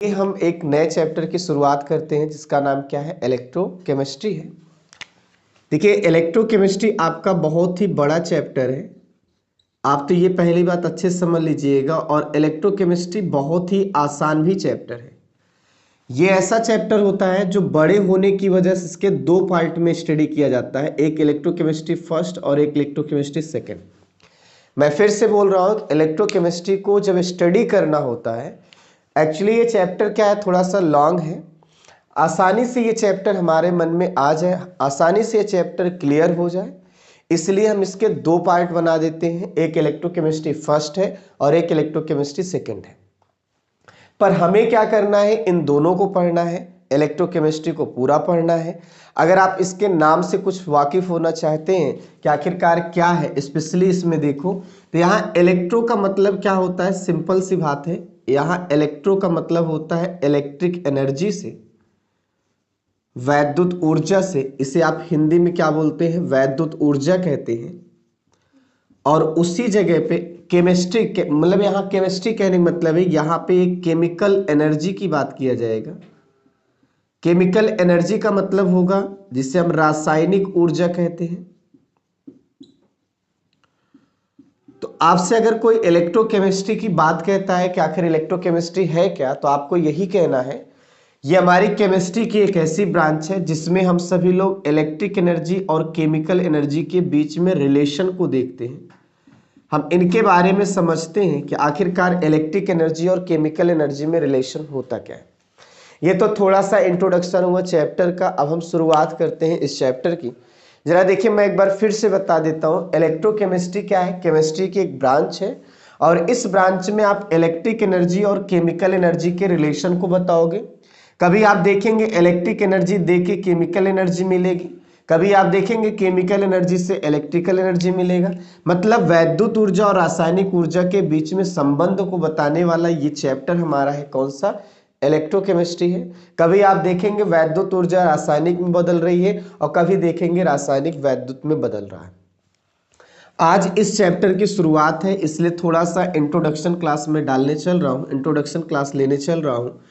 ये हम एक नए चैप्टर की शुरुआत करते हैं जिसका नाम क्या है, इलेक्ट्रोकेमिस्ट्री है। देखिए, इलेक्ट्रोकेमिस्ट्री आपका बहुत ही बड़ा चैप्टर है। आप तो ये पहली बात अच्छे से समझ लीजिएगा। और इलेक्ट्रोकेमिस्ट्री बहुत ही आसान भी चैप्टर है। ये ऐसा चैप्टर होता है जो बड़े होने की वजह से इसके दो पार्ट में स्टडी किया जाता है, एक इलेक्ट्रोकेमिस्ट्री फर्स्ट और एक इलेक्ट्रोकेमिस्ट्री सेकेंड। मैं फिर से बोल रहा हूँ, इलेक्ट्रोकेमिस्ट्री को जब स्टडी करना होता है, एक्चुअली ये चैप्टर क्या है, थोड़ा सा लॉन्ग है। आसानी से ये चैप्टर हमारे मन में आ जाए, आसानी से ये चैप्टर क्लियर हो जाए, इसलिए हम इसके दो पार्ट बना देते हैं, एक इलेक्ट्रोकेमिस्ट्री फर्स्ट है और एक इलेक्ट्रोकेमिस्ट्री सेकेंड है। पर हमें क्या करना है, इन दोनों को पढ़ना है, इलेक्ट्रोकेमिस्ट्री को पूरा पढ़ना है। अगर आप इसके नाम से कुछ वाकिफ होना चाहते हैं कि आखिरकार क्या है, स्पेशली इसमें देखो तो यहाँ इलेक्ट्रो का मतलब क्या होता है, सिंपल सी बात है। यहाँ इलेक्ट्रो का मतलब होता है इलेक्ट्रिक एनर्जी से, वैद्युत ऊर्जा से। इसे आप हिंदी में क्या बोलते हैं, वैद्युत ऊर्जा कहते हैं। और उसी जगह पे केमिस्ट्री के मतलब यहाँ केमिस्ट्री कहने का मतलब है यहाँ पे एक केमिकल एनर्जी की बात किया जाएगा। केमिकल एनर्जी का मतलब होगा जिसे हम रासायनिक ऊर्जा कहते हैं। तो आपसे अगर कोई इलेक्ट्रोकेमिस्ट्री की बात कहता है कि आखिर इलेक्ट्रोकेमिस्ट्री है क्या, तो आपको यही कहना है, ये हमारी केमिस्ट्री की एक ऐसी ब्रांच है जिसमें हम सभी लोग इलेक्ट्रिक एनर्जी और केमिकल एनर्जी के बीच में रिलेशन को देखते हैं। हम इनके बारे में समझते हैं कि आखिरकार इलेक्ट्रिक एनर्जी और केमिकल एनर्जी में रिलेशन होता क्या है। ये तो थोड़ा सा इंट्रोडक्शन हुआ चैप्टर का। अब हम शुरुआत करते हैं इस चैप्टर की। जरा देखिए, मैं एक बार फिर से बता देता हूँ, इलेक्ट्रोकेमिस्ट्री क्या है, केमिस्ट्री की एक ब्रांच है। और इस ब्रांच में आप इलेक्ट्रिक एनर्जी और केमिकल एनर्जी के रिलेशन को बताओगे। कभी आप देखेंगे इलेक्ट्रिक एनर्जी दे के केमिकल एनर्जी मिलेगी, कभी आप देखेंगे केमिकल एनर्जी से इलेक्ट्रिकल एनर्जी मिलेगा। मतलब वैद्युत ऊर्जा और रासायनिक ऊर्जा के बीच में संबंध को बताने वाला ये चैप्टर हमारा है, कौन सा, इलेक्ट्रोकेमिस्ट्री है। कभी आप देखेंगे वैद्युत ऊर्जा रासायनिक में बदल रही है और कभी देखेंगे रासायनिक वैद्युत में बदल रहा है। आज इस चैप्टर की शुरुआत है, इसलिए थोड़ा सा इंट्रोडक्शन क्लास में डालने चल रहा हूँ, इंट्रोडक्शन क्लास लेने चल रहा हूँ।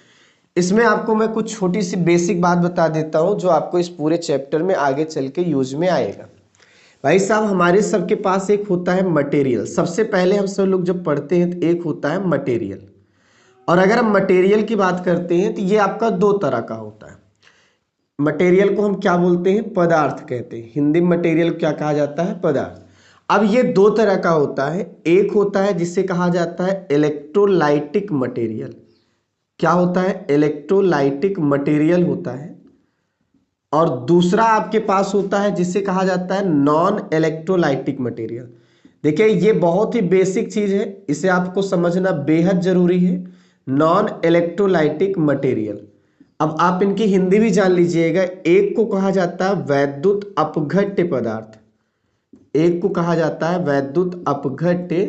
इसमें आपको मैं कुछ छोटी सी बेसिक बात बता देता हूँ जो आपको इस पूरे चैप्टर में आगे चल के यूज में आएगा। भाई साहब, हमारे सबके पास एक होता है मटेरियल। सबसे पहले हम सब लोग जब पढ़ते हैं तो एक होता है मटेरियल। और अगर हम मटेरियल की बात करते हैं तो ये आपका दो तरह का होता है। मटेरियल को हम क्या बोलते हैं, पदार्थ कहते हैं। हिंदी में मटेरियल क्या कहा जाता है, पदार्थ। अब ये दो तरह का होता है, एक होता है जिसे कहा जाता है इलेक्ट्रोलाइटिक मटेरियल। क्या होता है, इलेक्ट्रोलाइटिक मटेरियल होता है। और दूसरा आपके पास होता है जिसे कहा जाता है नॉन इलेक्ट्रोलाइटिक मटेरियल। देखिए, ये बहुत ही बेसिक चीज है, इसे आपको समझना बेहद जरूरी है। नॉन इलेक्ट्रोलाइटिक मटेरियल, अब आप इनकी हिंदी भी जान लीजिएगा। एक को कहा जाता है वैद्युत अपघट्य पदार्थ, एक को कहा जाता है वैद्युत अपघट्य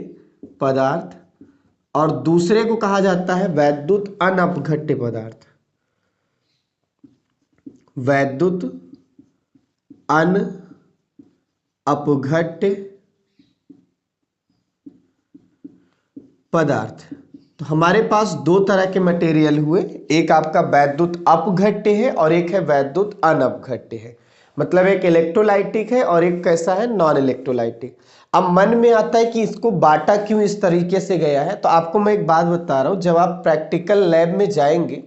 पदार्थ, और दूसरे को कहा जाता है वैद्युत अनअपघट्य पदार्थ। वैद्युत अनअपघट्य पदार्थ। तो हमारे पास दो तरह के मटेरियल हुए, एक आपका वैद्युत अपघट्य है और एक है वैद्युत अनअपघट्य है। मतलब एक इलेक्ट्रोलाइटिक है और एक कैसा है, नॉन इलेक्ट्रोलाइटिक। अब मन में आता है कि इसको बांटा क्यों इस तरीके से गया है, तो आपको मैं एक बात बता रहा हूं, जब आप प्रैक्टिकल लैब में जाएंगे,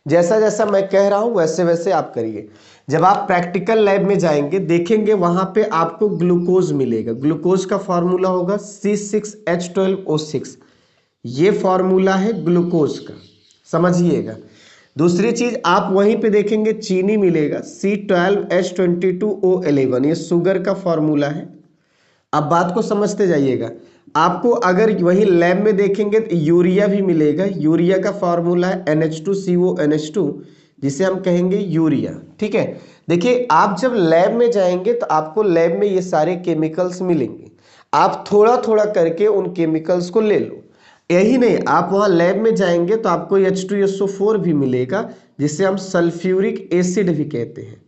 जैसा जैसा मैं कह रहा हूं वैसे वैसे आप करिए। जब आप प्रैक्टिकल लैब में जाएंगे, देखेंगे वहां पे आपको ग्लूकोज मिलेगा। ग्लूकोज का फॉर्मूला होगा C6H12O6, ये फॉर्मूला है ग्लूकोज का, समझिएगा। दूसरी चीज आप वहीं पे देखेंगे चीनी मिलेगा, C12H22O11, ये शुगर का फॉर्मूला है। अब बात को समझते जाइएगा। आपको अगर वही लैब में देखेंगे तो यूरिया भी मिलेगा, यूरिया का फॉर्मूला है NH2CONH2, जिसे हम कहेंगे यूरिया। ठीक है, देखिए आप जब लैब में जाएंगे तो आपको लैब में ये सारे केमिकल्स मिलेंगे, आप थोड़ा थोड़ा करके उन केमिकल्स को ले लो। यही नहीं, आप वहां लैब में जाएंगे तो आपको H2SO4 भी मिलेगा, जिसे हम सल्फ्यूरिक एसिड भी कहते हैं,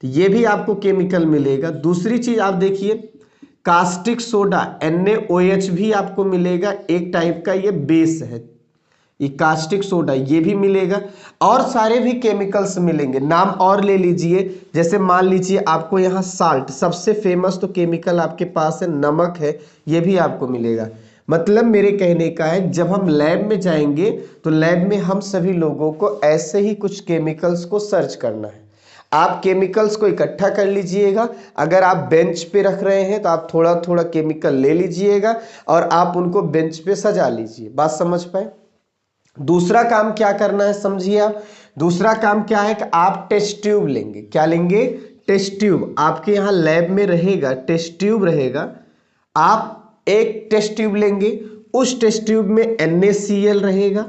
तो ये भी आपको केमिकल मिलेगा। दूसरी चीज आप देखिए, कास्टिक सोडा NaOH भी आपको मिलेगा, एक टाइप का ये बेस है। ये कास्टिक सोडा ये भी मिलेगा, और सारे भी केमिकल्स मिलेंगे। नाम और ले लीजिए, जैसे मान लीजिए आपको यहाँ साल्ट, सबसे फेमस तो केमिकल आपके पास है नमक है, ये भी आपको मिलेगा। मतलब मेरे कहने का है जब हम लैब में जाएंगे तो लैब में हम सभी लोगों को ऐसे ही कुछ केमिकल्स को सर्च करना है। आप केमिकल्स को इकट्ठा कर लीजिएगा, अगर आप बेंच पे रख रहे हैं तो आप थोड़ा थोड़ा केमिकल ले लीजिएगा और आप उनको बेंच पे सजा लीजिए। बात समझ पाए? दूसरा काम क्या करना है समझिए आप, दूसरा काम क्या है कि आप टेस्ट ट्यूब लेंगे। क्या लेंगे? Test tube. आपके यहाँ लैब में रहेगा, टेस्ट ट्यूब रहेगा। आप एक टेस्ट ट्यूब लेंगे, उस टेस्ट ट्यूब में NaCl रहेगा,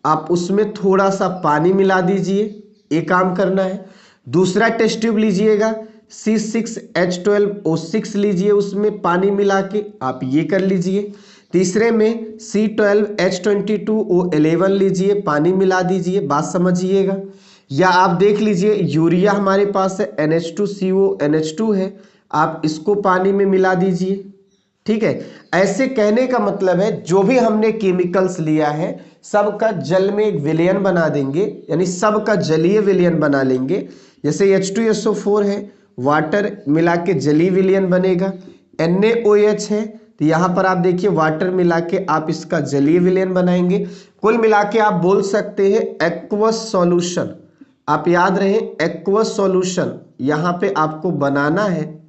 आप उसमें थोड़ा सा पानी मिला दीजिए, ये काम करना है। दूसरा टेस्ट ट्यूब लीजिएगा, C6H12O6 लीजिए, उसमें पानी मिला के आप ये कर लीजिए। तीसरे में C12H22O11 लीजिए, पानी मिला दीजिए। बात समझिएगा। या आप देख लीजिए यूरिया हमारे पास है, NH2CO NH2 है, आप इसको पानी में मिला दीजिए। ठीक है, ऐसे कहने का मतलब है जो भी हमने केमिकल्स लिया है सबका जल में एक विलयन बना देंगे, यानी सबका जलीय विलयन बना लेंगे। जैसे H2SO4 है, वाटर मिला के जलीय विलयन बनेगा। NaOH है तो यहाँ पर आप देखिए वाटर मिला के आप इसका जलीय विलयन बनाएंगे। कुल मिला के आप बोल सकते हैं एक्वस सॉल्यूशन। आप याद रहे एक्वस सॉल्यूशन यहाँ पे आपको बनाना है।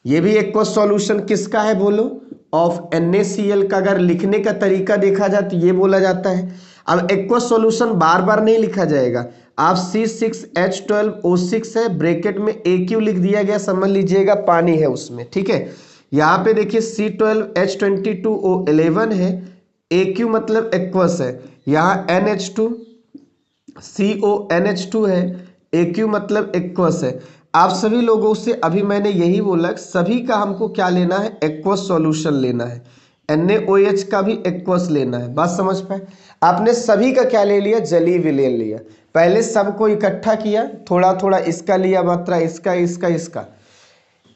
ये भी एक्वस सॉल्यूशन किसका है बोलो? ऑफ NaCl का। अगर लिखने का तरीका देखा जाए तो ये बोला जाता है। अब एक्वस सॉल्यूशन बार बार नहीं लिखा जाएगा, आप C6H12O6 है, ब्रैकेट में AQ लिख दिया गया, समझ लीजिएगा पानी है उसमें। ठीक है, यहाँ पे देखिए C12H22O11 है, AQ मतलब एक्वस है। यहाँ NH2CONH2 है, AQ मतलब एक्वस है। आप सभी लोगों से अभी मैंने यही बोला, सभी का हमको क्या लेना है? एक्वस सॉल्यूशन लेना है। NaOH का भी एक्वस लेना है। बात समझ पाए? आपने सभी का क्या ले लिया? जलीय विलयन लिया। पहले सबको इकट्ठा किया, थोड़ा थोड़ा इसका लिया मात्रा, इसका इसका इसका,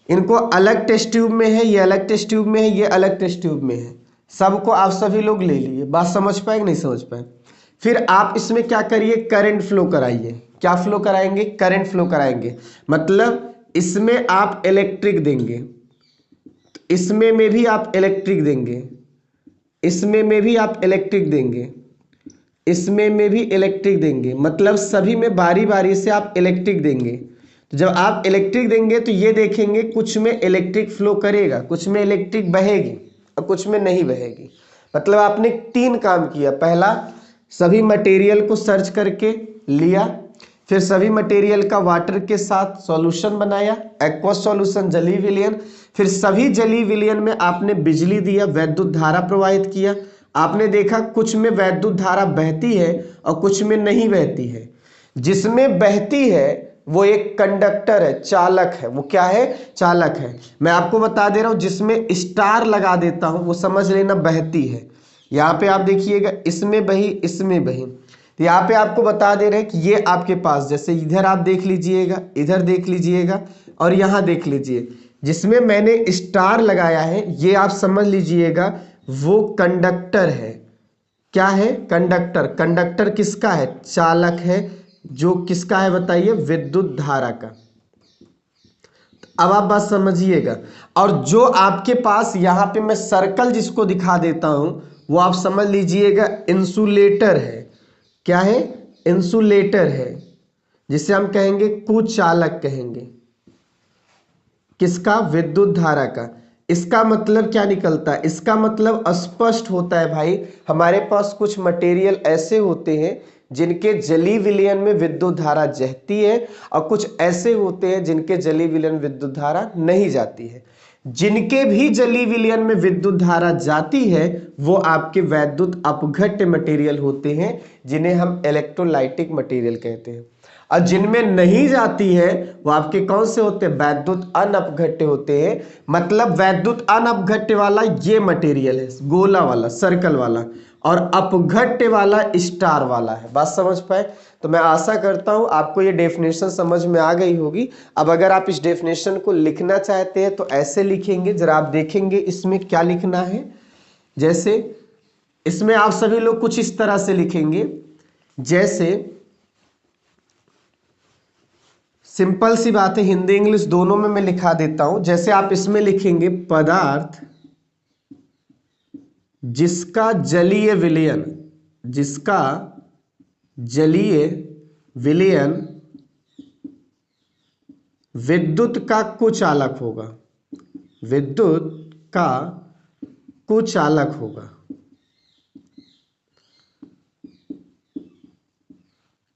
इनको अलग टेस्ट ट्यूब में है, ये अलग टेस्ट ट्यूब में है, ये अलग टेस्ट ट्यूब में है, सबको आप सभी लोग ले लिए। बात समझ पाए कि नहीं समझ पाए? फिर आप इसमें क्या करिए? करंट फ्लो कराइए। क्या फ्लो कराएंगे? करंट फ्लो कराएंगे। मतलब इसमें आप इलेक्ट्रिक देंगे, इसमें में भी आप इलेक्ट्रिक देंगे, इसमें में भी आप इलेक्ट्रिक देंगे, इसमें में भी इलेक्ट्रिक देंगे। मतलब सभी में बारी बारी से आप इलेक्ट्रिक देंगे। तो जब आप इलेक्ट्रिक देंगे तो ये देखेंगे कुछ में इलेक्ट्रिक फ्लो करेगा, कुछ में इलेक्ट्रिक बहेगी और कुछ में नहीं बहेगी। मतलब आपने 3 काम किया। पहला, सभी मटेरियल को सर्च करके लिया, फिर सभी मटेरियल का वाटर के साथ सॉल्यूशन बनाया, एक्वस सॉल्यूशन जलीय विलयन। फिर सभी जलीय विलयन में आपने बिजली दिया, वैद्युत धारा प्रवाहित किया। आपने देखा कुछ में वैद्युत धारा बहती है और कुछ में नहीं बहती है। जिसमें बहती है वो एक कंडक्टर है, चालक है। वो क्या है? चालक है। मैं आपको बता दे रहा हूं, जिसमें स्टार लगा देता हूं वो समझ लेना बहती है। यहाँ पे आप देखिएगा, इसमें बही, इसमें बही। तो यहाँ पे आपको बता दे रहे हैं कि ये आपके पास, जैसे इधर आप देख लीजिएगा, इधर देख लीजिएगा और यहाँ देख लीजिए, जिसमें मैंने स्टार लगाया है ये आप समझ लीजिएगा वो कंडक्टर है। क्या है? कंडक्टर। कंडक्टर किसका है? चालक है। जो किसका है बताइए? विद्युत धारा का। अब आप बात समझिएगा। और जो आपके पास यहाँ पे मैं सर्कल जिसको दिखा देता हूं वो आप समझ लीजिएगा इंसुलेटर है। क्या है? इंसुलेटर है, जिसे हम कहेंगे कुचालक कहेंगे। किसका? विद्युत धारा का। इसका मतलब क्या निकलता है? इसका मतलब स्पष्ट होता है भाई, हमारे पास कुछ मटेरियल ऐसे होते हैं जिनके जलीय विलयन में विद्युत धारा जाती है और कुछ ऐसे होते हैं जिनके जलीय विलयन विद्युत धारा नहीं जाती है। जिनके भी जलीय विलयन में विद्युत धारा जाती है वो आपके वैद्युत अपघट्य मटेरियल होते हैं, जिन्हें हम इलेक्ट्रोलाइटिक मटेरियल कहते हैं। और जिनमें नहीं जाती है वो आपके कौन से होते हैं? वैद्युत अनअपघट्य होते हैं। मतलब वैद्युत अनअपघट्य वाला ये मटेरियल है, गोला वाला, सर्कल वाला, और अपघट्य वाला स्टार वाला है। बात समझ पाए? तो मैं आशा करता हूं आपको ये डेफिनेशन समझ में आ गई होगी। अब अगर आप इस डेफिनेशन को लिखना चाहते हैं तो ऐसे लिखेंगे, जरा आप देखेंगे इसमें क्या लिखना है। जैसे इसमें आप सभी लोग कुछ इस तरह से लिखेंगे, जैसे सिंपल सी बात है, हिंदी इंग्लिश दोनों में मैं लिखा देता हूं। जैसे आप इसमें लिखेंगे पदार्थ जिसका जलीय विलयन, जिसका जलीय विलयन विद्युत का कुचालक होगा, विद्युत का कुचालक होगा।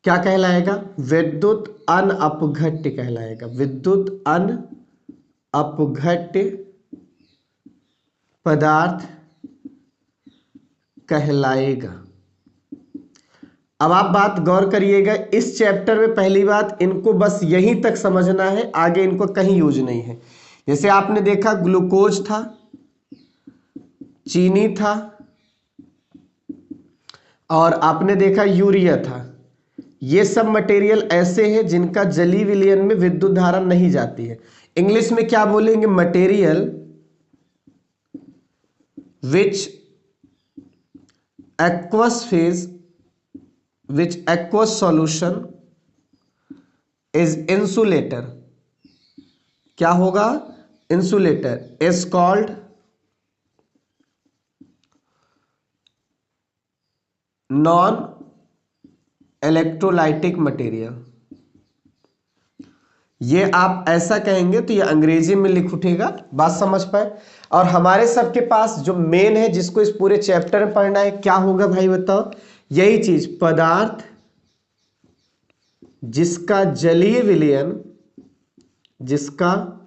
क्या कहलाएगा? विद्युत अनअपघट्य कहलाएगा, विद्युत अनअपघट्य पदार्थ कहलाएगा। अब आप बात गौर करिएगा, इस चैप्टर में पहली बात इनको बस यहीं तक समझना है, आगे इनको कहीं यूज नहीं है। जैसे आपने देखा ग्लूकोज था, चीनी था, और आपने देखा यूरिया था। ये सब मटेरियल ऐसे हैं जिनका जलीय विलयन में विद्युत धारा नहीं जाती है। इंग्लिश में क्या बोलेंगे? Material which aqueous phase, which aqueous solution is insulator, क्या होगा? insulator is called non electrolytic material। ये आप ऐसा कहेंगे तो ये अंग्रेजी में लिख उठेगा, बात समझ पाए। और हमारे सबके पास जो मेन है, जिसको इस पूरे चैप्टर में पढ़ना है, क्या होगा भाई बताओ? यही चीज, पदार्थ जिसका जलीय विलयन, जिसका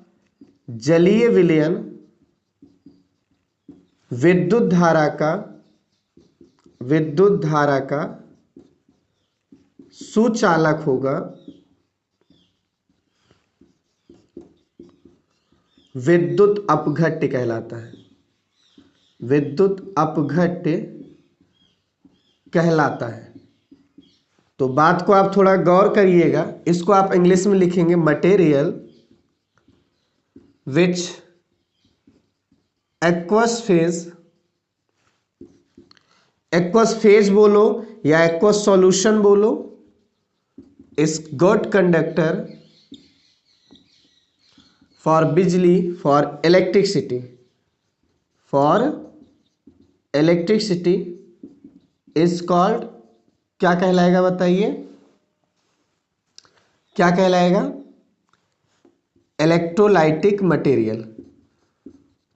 जलीय विलयन विद्युत धारा का सुचालक होगा, विद्युत अपघट्य कहलाता है, विद्युत अपघट्य कहलाता है। तो बात को आप थोड़ा गौर करिएगा, इसको आप इंग्लिश में लिखेंगे material which aqueous phase, aqueous phase बोलो या एक्वस सॉल्यूशन बोलो, इज गुड कंडक्टर फॉर बिजली, for electricity, for electricity is called, क्या कहलाएगा बताइए? क्या कहलाएगा? Electrolytic material.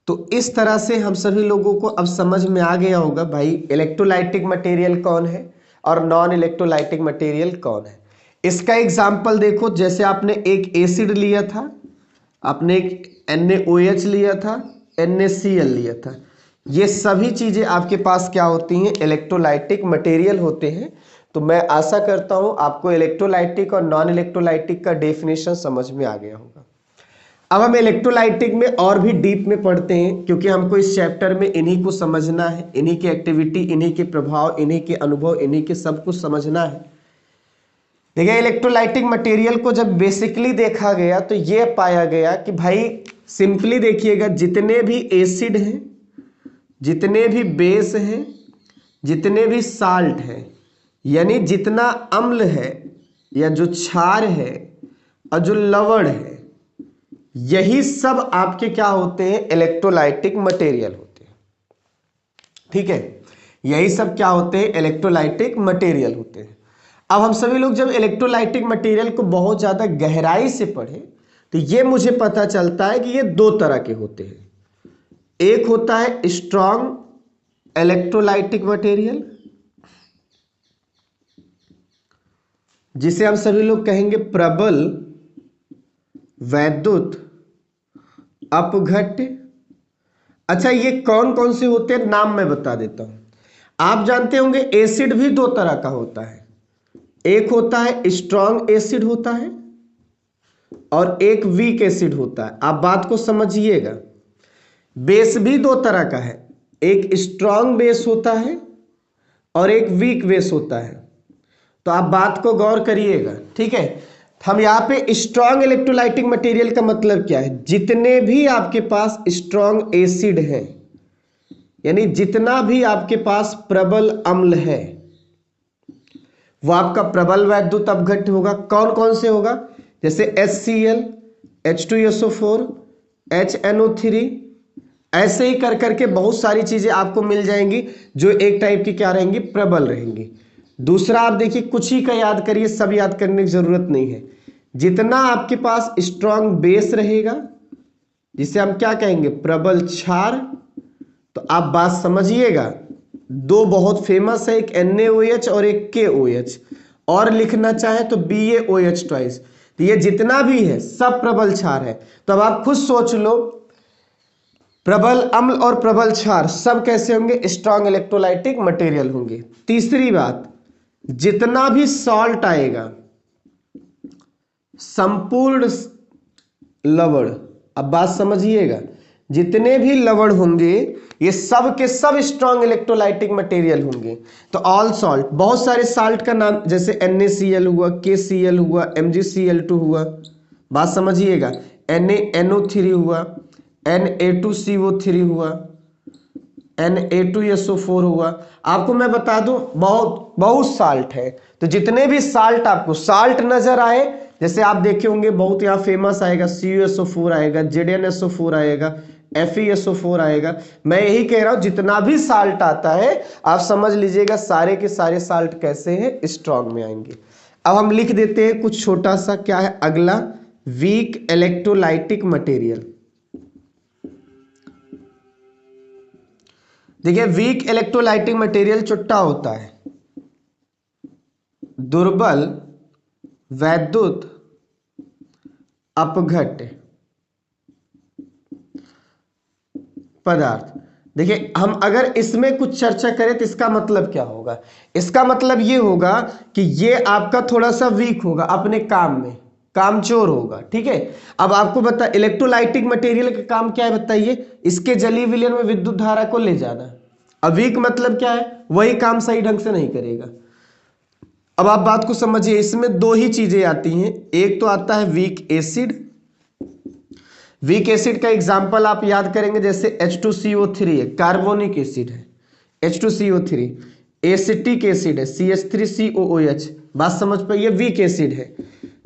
तो इस तरह से हम सभी लोगों को अब समझ में आ गया होगा भाई इलेक्ट्रोलाइटिक मटेरियल कौन है और नॉन इलेक्ट्रोलाइटिक मटेरियल कौन है। इसका एग्जाम्पल देखो, जैसे आपने एक एसिड लिया था, आपने एक NaOH लिया था, NaCl लिया था, ये सभी चीजें आपके पास क्या होती हैं? इलेक्ट्रोलाइटिक मटेरियल होते हैं। तो मैं आशा करता हूं आपको इलेक्ट्रोलाइटिक और नॉन इलेक्ट्रोलाइटिक का डेफिनेशन समझ में आ गया होगा। अब हम इलेक्ट्रोलाइटिक में और भी डीप में पढ़ते हैं, क्योंकि हमको इस चैप्टर में इन्हीं को समझना है, इन्हीं की एक्टिविटी, इन्हीं के प्रभाव, इन्हीं के अनुभव, इन्हीं के सब कुछ समझना है। देखिए, इलेक्ट्रोलाइटिक मटेरियल को जब बेसिकली देखा गया तो ये पाया गया कि भाई सिंपली देखिएगा, जितने भी एसिड हैं, जितने भी बेस हैं, जितने भी साल्ट हैं, यानी जितना अम्ल है या जो क्षार है और जो लवण है, यही सब आपके क्या होते हैं? इलेक्ट्रोलाइटिक मटेरियल होते हैं। ठीक है, यही सब क्या होते हैं? इलेक्ट्रोलाइटिक मटेरियल होते हैं। अब हम सभी लोग जब इलेक्ट्रोलाइटिक मटेरियल को बहुत ज्यादा गहराई से पढ़े तो ये मुझे पता चलता है कि ये दो तरह के होते हैं। एक होता है स्ट्रॉन्ग इलेक्ट्रोलाइटिक मटेरियल, जिसे हम सभी लोग कहेंगे प्रबल वैद्युत अपघट्य। अच्छा, ये कौन कौन से होते हैं? नाम मैं बता देता हूं। आप जानते होंगे एसिड भी दो तरह का होता है, एक होता है स्ट्रॉन्ग एसिड होता है और एक वीक एसिड होता है। आप बात को समझिएगा। बेस भी दो तरह का है, एक स्ट्रॉन्ग बेस होता है और एक वीक बेस होता है। तो आप बात को गौर करिएगा, ठीक है। हम यहाँ पे स्ट्रॉन्ग इलेक्ट्रोलाइटिक मटेरियल का मतलब क्या है? जितने भी आपके पास स्ट्रॉन्ग एसिड हैं यानी जितना भी आपके पास प्रबल अम्ल है वो आपका प्रबल वैद्युत अपघट्य होगा। कौन कौन से होगा? जैसे HCl, H2SO4, HNO3, ऐसे ही कर करके बहुत सारी चीजें आपको मिल जाएंगी जो एक टाइप की क्या रहेंगी? प्रबल रहेंगी। दूसरा आप देखिए, कुछ ही का याद करिए, सब याद करने की जरूरत नहीं है। जितना आपके पास स्ट्रॉन्ग बेस रहेगा, जिसे हम क्या कहेंगे? प्रबल क्षार। तो आप बात समझिएगा, दो बहुत फेमस है, एक NaOH और एक KOH, और लिखना चाहे तो BaOH ट्वाइस। तो ये जितना भी है सब प्रबल क्षार है। तो अब आप खुद सोच लो, प्रबल अम्ल और प्रबल क्षार सब कैसे होंगे? स्ट्रॉन्ग इलेक्ट्रोलाइटिक मटेरियल होंगे। तीसरी बात, जितना भी सॉल्ट आएगा, संपूर्ण लवण, अब बात समझिएगा, जितने भी लवण होंगे ये सब के सब स्ट्रॉन्ग इलेक्ट्रोलाइटिक मटेरियल होंगे। तो ऑल सॉल्ट, बहुत सारे साल्ट का नाम, जैसे NaCl हुआ, KCl हुआ, MgCl2 हुआ, बात समझिएगा, NaNO3 हुआ, Na2CO3 हुआ, Na2SO4 हुआ। आपको मैं बता दूं, बहुत बहुत साल्ट है। तो जितने भी साल्ट आपको साल्ट नजर आए, जैसे आप देखे होंगे बहुत यहाँ फेमस आएगा, CuSO4 आएगा, ZnSO4 आएगा, FeSO4 आएगा। मैं यही कह रहा हूं, जितना भी साल्ट आता है आप समझ लीजिएगा सारे के सारे साल्ट कैसे हैं? स्ट्रॉन्ग में आएंगे। अब हम लिख देते हैं कुछ छोटा सा, क्या है अगला? Weak electrolytic material. देखिए, वीक इलेक्ट्रोलाइटिक मटेरियल चुट्टा होता है, दुर्बल वैद्युत अपघट्य पदार्थ। देखिए, हम अगर इसमें कुछ चर्चा करें तो इसका मतलब क्या होगा? इसका मतलब ये होगा कि ये आपका थोड़ा सा वीक होगा अपने काम में, कामचोर होगा। ठीक है, अब आपको बता, इलेक्ट्रोलाइटिक मटेरियल का काम क्या है बताइए? इसके जलीय विलयन में विद्युत धारा को ले जाना। अब वीक मतलब क्या है? वही काम सही ढंग से नहीं करेगा। अब आप बात को समझिए, इसमें दो ही चीजें आती हैं। एक तो आता है वीक एसिड। वीक एसिड का एग्जांपल आप याद करेंगे, जैसे H2CO3 है, कार्बोनिक एसिड है H2CO3, एसिटिक एसिड है CH3COOH। बात समझ पाइए, वीक एसिड है।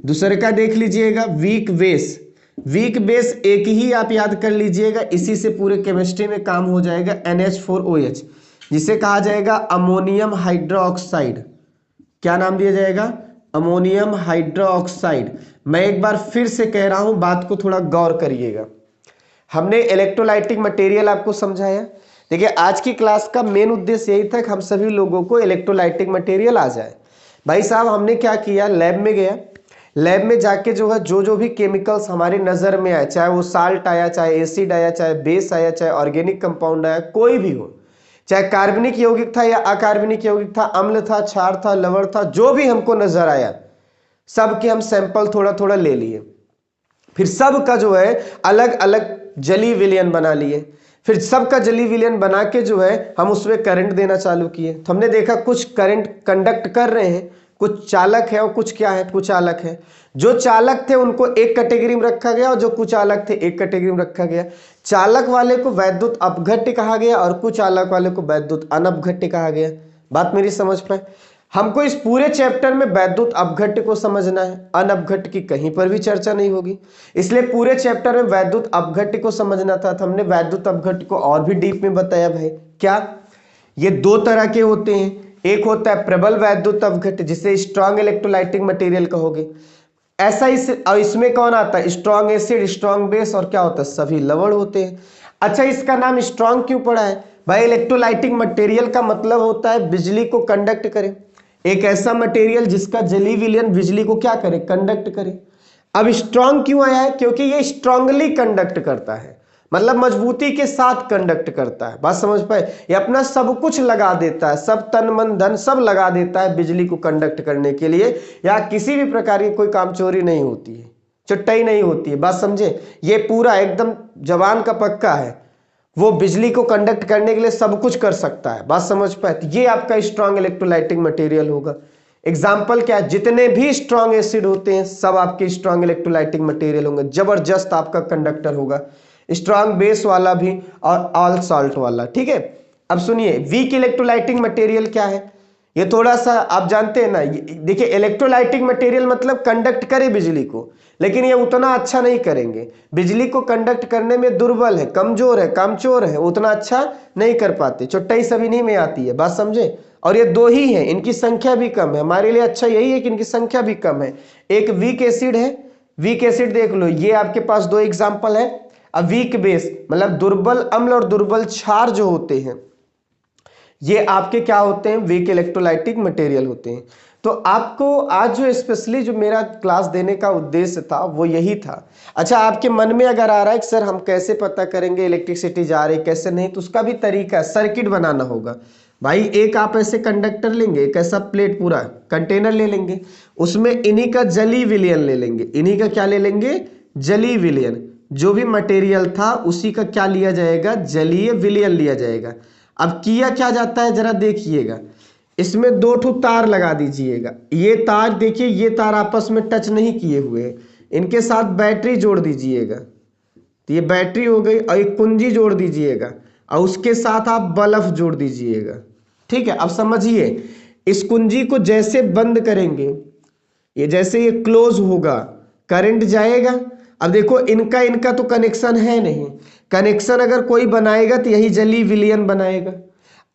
दूसरे का देख लीजिएगा, वीक बेस। वीक बेस एक ही आप याद कर लीजिएगा, इसी से पूरे केमिस्ट्री में काम हो जाएगा, NH4OH, जिसे कहा जाएगा अमोनियम हाइड्रोक्साइड। क्या नाम दिया जाएगा? Ammonium hydroxide. मैं एक बार फिर से कह रहा हूं, बात को थोड़ा गौर करिएगा। हमने इलेक्ट्रोलाइटिक मटेरियल आपको समझाया। देखिए, आज की क्लास का मेन उद्देश्य यही था कि हम सभी लोगों को इलेक्ट्रोलाइटिक मटेरियल आ जाए। भाई साहब, हमने क्या किया? लैब में गया, लैब में जाके जो है जो भी केमिकल्स हमारे नजर में आए, चाहे वो साल्ट आया, चाहे एसिड आया, चाहे बेस आया, चाहे ऑर्गेनिक कंपाउंड आया, कोई भी हो, चाहे कार्बनिक यौगिक था या अकार्बनिक यौगिक था, अम्ल था, क्षार था, लवण था, जो भी हमको नजर आया, सबके हम सैंपल थोड़ा थोड़ा ले लिए। फिर सब का जो है अलग अलग जलीय विलयन बना लिए। फिर सबका जलीय विलयन बना के जो है हम उसमें करंट देना चालू किए। तो हमने देखा कुछ करंट कंडक्ट कर रहे हैं, कुछ चालक है और कुछ क्या है? कुचालक है। जो चालक थे उनको एक कैटेगरी में रखा गया और जो कुचालक थे एक कैटेगरी में रखा गया। चालक वाले को वैद्युत अपघट्य कहा गया और कुचालक वाले को वैद्युत अनपघट्य कहा गया। बात मेरी समझ पाए? हमको इस पूरे चैप्टर में वैद्युत अपघट्य को समझना है, अनपघट्य की कहीं पर भी चर्चा नहीं होगी। इसलिए पूरे चैप्टर में वैद्युत अपघट्य को समझना था। तो हमने वैद्युत अपघट्य को और भी डीप में बताया। भाई क्या? ये दो तरह के होते हैं। एक होता है प्रबल वैद्युत अपघट्य, जिसे स्ट्रॉन्ग इलेक्ट्रोलाइटिक मटेरियल कहोगे। ऐसा इसमें कौन आता है? स्ट्रॉन्ग एसिड, स्ट्रॉन्ग बेस, और क्या होता है? सभी लवण होते हैं। अच्छा, इसका नाम स्ट्रॉन्ग क्यों पड़ा है? भाई, इलेक्ट्रोलाइटिक मटेरियल का मतलब होता है बिजली को कंडक्ट करे। एक ऐसा मटेरियल जिसका जलीय विलयन बिजली को क्या करे? कंडक्ट करे। अब स्ट्रॉन्ग क्यों आया है? क्योंकि ये स्ट्रांगली कंडक्ट करता है, मतलब मजबूती के साथ कंडक्ट करता है। बात समझ पाए? ये अपना सब कुछ लगा देता है, सब तन मन धन सब लगा देता है बिजली को कंडक्ट करने के लिए। या किसी भी प्रकार की कोई कामचोरी नहीं होती है, चुट्टाई नहीं होती है। बात समझे? ये पूरा एकदम जवान का पक्का है, वो बिजली को कंडक्ट करने के लिए सब कुछ कर सकता है। बात समझ पाए? ये आपका स्ट्रॉन्ग इलेक्ट्रोलाइटिक मटेरियल होगा। एग्जाम्पल क्या है? जितने भी स्ट्रॉन्ग एसिड होते हैं सब आपके स्ट्रॉन्ग इलेक्ट्रोलाइटिक मटेरियल होंगे, जबरदस्त आपका कंडक्टर होगा। स्ट्रॉन्ग बेस वाला भी और ऑल सॉल्ट वाला। ठीक है, अब सुनिए, वीक इलेक्ट्रोलाइटिक मटेरियल क्या है, ये थोड़ा सा आप जानते हैं ना। देखिए, इलेक्ट्रोलाइटिक मटेरियल मतलब कंडक्ट करे बिजली को, लेकिन ये उतना अच्छा नहीं करेंगे। बिजली को कंडक्ट करने में दुर्बल है, कमजोर है, कामचोर है, उतना अच्छा नहीं कर पाते। चुट्टाई सभी नहीं में आती है, बात समझे। और ये दो ही है, इनकी संख्या भी कम है। हमारे लिए अच्छा यही है कि इनकी संख्या भी कम है। एक वीक एसिड है, वीक एसिड देख लो, ये आपके पास दो एग्जाम्पल है। अब वीक बेस मतलब दुर्बल अम्ल और दुर्बल क्षार जो होते हैं, ये आपके क्या होते हैं, वीक इलेक्ट्रोलाइटिक मटेरियल होते हैं। तो आपको आज जो स्पेशली जो मेरा क्लास देने का उद्देश्य था वो यही था। अच्छा, आपके मन में अगर आ रहा है कि सर हम कैसे पता करेंगे इलेक्ट्रिसिटी जा रही कैसे नहीं, तो उसका भी तरीका, सर्किट बनाना होगा भाई। एक आप ऐसे कंडक्टर लेंगे, एक ऐसा प्लेट पूरा कंटेनर ले लेंगे, उसमें इन्हीं का जली विलयन ले लेंगे। इन्हीं का क्या ले लेंगे, जली विलयन। जो भी मटेरियल था उसी का क्या लिया जाएगा, जलीय विलयन लिया जाएगा। अब किया क्या जाता है जरा देखिएगा, इसमें दो ठो तार लगा दीजिएगा। ये तार देखिए, ये तार आपस में टच नहीं किए हुए, इनके साथ बैटरी जोड़ दीजिएगा। तो ये बैटरी हो गई, और एक कुंजी जोड़ दीजिएगा, और उसके साथ आप बल्ब जोड़ दीजिएगा। ठीक है, अब समझिए, इस कुंजी को जैसे बंद करेंगे, ये जैसे ये क्लोज होगा, करंट जाएगा। अब देखो, इनका इनका तो कनेक्शन है नहीं। कनेक्शन अगर कोई बनाएगा तो यही जली विलयन बनाएगा।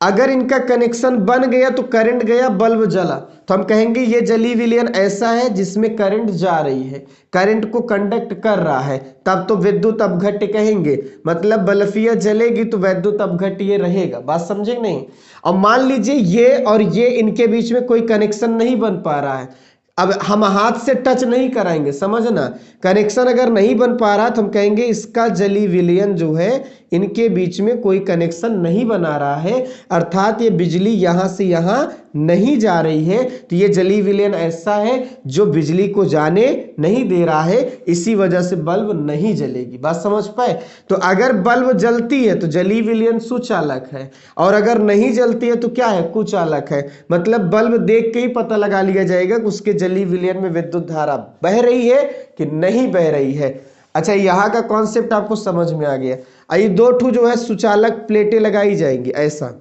अगर इनका कनेक्शन बन गया तो करंट गया, बल्ब जला, तो हम कहेंगे ये जली विलयन ऐसा है जिसमें करंट जा रही है, करंट को कंडक्ट कर रहा है, तब तो विद्युत अपघट्य कहेंगे। मतलब बल्बिया जलेगी तो विद्युत अपघट्य ये रहेगा। बात समझे नहीं। और मान लीजिए ये और ये, इनके बीच में कोई कनेक्शन नहीं बन पा रहा है। अब हम हाथ से टच नहीं कराएंगे, समझना। कनेक्शन अगर नहीं बन पा रहा तो हम कहेंगे इसका जली विलयन जो है, इनके बीच में कोई कनेक्शन नहीं बना रहा है, अर्थात ये बिजली यहां से यहां नहीं जा रही है। तो ये जली विलयन ऐसा है जो बिजली को जाने नहीं दे रहा है, इसी वजह से बल्ब नहीं जलेगी। बात समझ पाए। तो अगर बल्ब जलती है तो जली विलयन सुचालक है, और अगर नहीं जलती है तो क्या है, कुचालक है। मतलब बल्ब देख के ही पता लगा लिया जाएगा कि उसके जली विलयन में विद्युत धारा बह रही है कि नहीं बह रही है। अच्छा, यहाँ का कॉन्सेप्ट आपको समझ में आ गया। ये दो ठू जो है सुचालक प्लेटें लगाई जाएंगी, ऐसा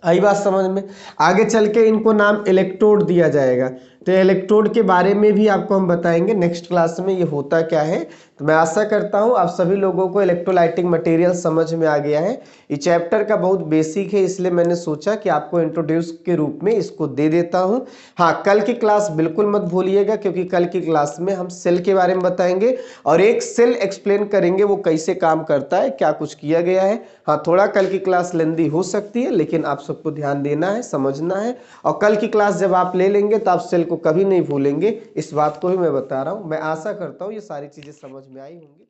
आई बात समझ में। आगे चल के इनको नाम इलेक्ट्रोड दिया जाएगा। तो इलेक्ट्रोड के बारे में भी आपको हम बताएंगे नेक्स्ट क्लास में, ये होता क्या है। तो मैं आशा करता हूँ आप सभी लोगों को इलेक्ट्रोलाइटिक मटेरियल समझ में आ गया है। ये चैप्टर का बहुत बेसिक है, इसलिए मैंने सोचा कि आपको इंट्रोड्यूस के रूप में इसको दे देता हूँ। हाँ, कल की क्लास बिल्कुल मत भूलिएगा, क्योंकि कल की क्लास में हम सेल के बारे में बताएंगे और एक सेल एक्सप्लेन करेंगे, वो कैसे काम करता है, क्या कुछ किया गया है। हाँ, थोड़ा कल की क्लास लेंदी हो सकती है, लेकिन आप सबको ध्यान देना है, समझना है। और कल की क्लास जब आप ले लेंगे तो आप सेल को कभी नहीं भूलेंगे। इस बात को ही मैं बता रहा हूँ। मैं आशा करता हूँ ये सारी चीजें समझ में आई होंगी।